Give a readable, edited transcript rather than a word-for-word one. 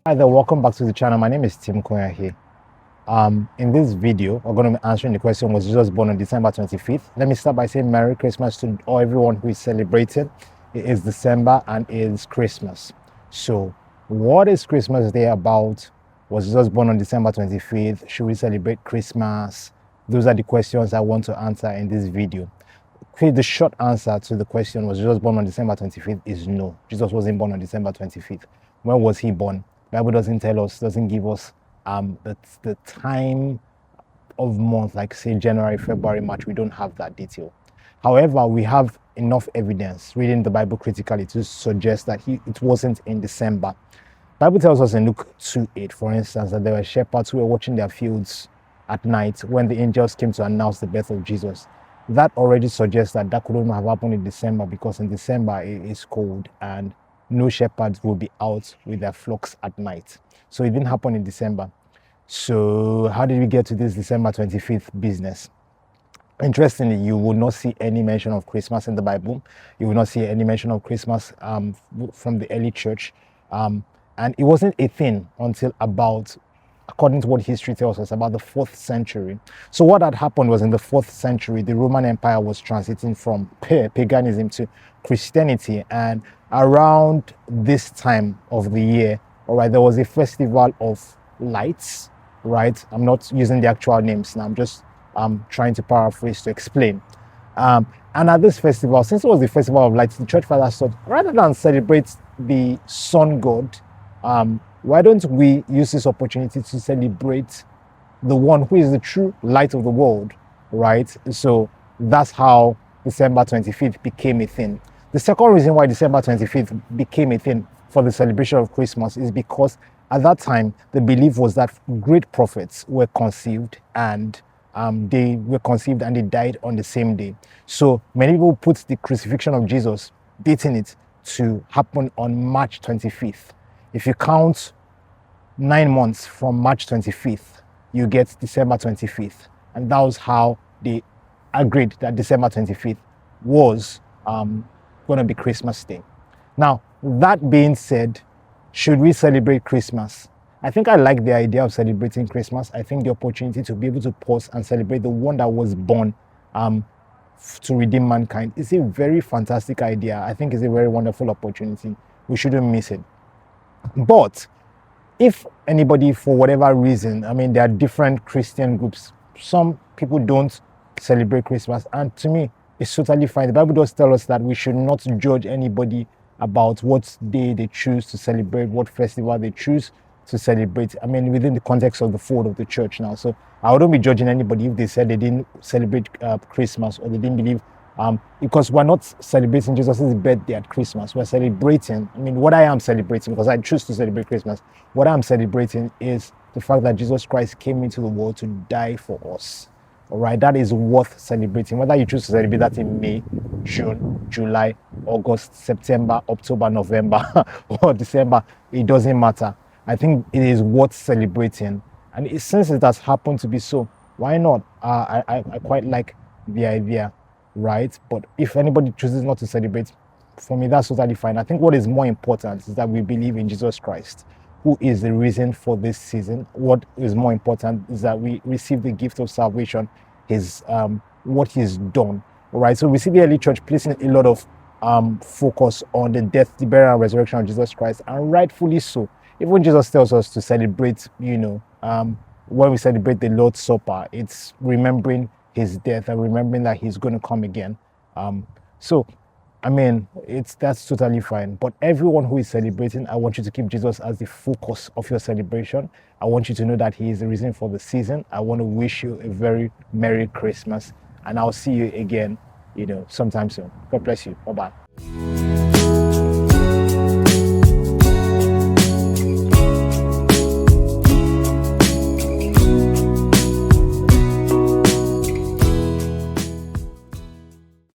Hi there, welcome back to the channel. My name is Tim Koya here. In this video, we're going to be answering the question, was Jesus born on December 25th? Let me start by saying Merry Christmas to all everyone who is celebrating. It is December and it is Christmas. So, what is Christmas Day about? Was Jesus born on December 25th? Should we celebrate Christmas? Those are the questions I want to answer in this video. The short answer to the question, was Jesus born on December 25th, is no. Jesus wasn't born on December 25th. When was he born? Bible doesn't tell us, doesn't give us the time of month, like say January, February, March. We don't have that detail. However, we have enough evidence reading the Bible critically to suggest that it wasn't in December. Bible tells us in Luke 2:8, for instance, that there were shepherds who were watching their fields at night when the angels came to announce the birth of Jesus. That already suggests that couldn't have happened in December, because in December it is cold and no shepherds will be out with their flocks at night. So it didn't happen in December. So how did we get to this December 25th business? Interestingly, you will not see any mention of Christmas in the Bible. You will not see any mention of Christmas from the early church. And it wasn't a thing until about, according to what history tells us, about the 4th century. So what had happened was, in the 4th century, the Roman Empire was transiting from paganism to Christianity. And around this time of the year, all right, there was a festival of lights, right? I'm not using the actual names now. I'm just trying to paraphrase to explain. And at this festival, since it was the festival of lights, the church fathers thought, rather than celebrate the sun god, why don't we use this opportunity to celebrate the one who is the true light of the world, right? So that's how December 25th became a thing. The second reason why December 25th became a thing for the celebration of Christmas is because at that time, the belief was that great prophets were conceived and they died on the same day. So many people put the crucifixion of Jesus, dating it to happen on March 25th. If you count 9 months from March 25th, you get December 25th. And that was how they agreed that December 25th was going to be Christmas Day. Now, that being said, should we celebrate Christmas? I think I like the idea of celebrating Christmas. I think the opportunity to be able to pause and celebrate the one that was born to redeem mankind is a very fantastic idea. I think it's a very wonderful opportunity. We shouldn't miss it. But if anybody, for whatever reason, there are different Christian groups. Some people don't celebrate Christmas, and to me, it's totally fine. The Bible does tell us that we should not judge anybody about what day they choose to celebrate, what festival they choose to celebrate. Within the context of the fold of the church now. So I wouldn't be judging anybody if they said they didn't celebrate Christmas, or they didn't believe, because we're not celebrating Jesus' birthday at Christmas. We're celebrating, what I am celebrating, because I choose to celebrate Christmas, what I'm celebrating is the fact that Jesus Christ came into the world to die for us. All right, that is worth celebrating. Whether you choose to celebrate that in May, June, July, August, September, October, November, or December, it doesn't matter. I think it is worth celebrating. And since it has happened to be so, why not? I quite like the idea, right? But if anybody chooses not to celebrate, for me, that's totally fine. I think what is more important is that we believe in Jesus Christ, who is the reason for this season. What is more important is that we receive the gift of salvation, what he's done. All right. So we see the early church placing a lot of focus on the death, the burial, and resurrection of Jesus Christ, and rightfully so. Even Jesus tells us to celebrate, when we celebrate the Lord's Supper, it's remembering his death and remembering that he's going to come again. That's totally fine. But everyone who is celebrating, I want you to keep Jesus as the focus of your celebration. I want you to know that he is the reason for the season. I want to wish you a very Merry Christmas, and I'll see you again, sometime soon. God bless you. Bye-bye.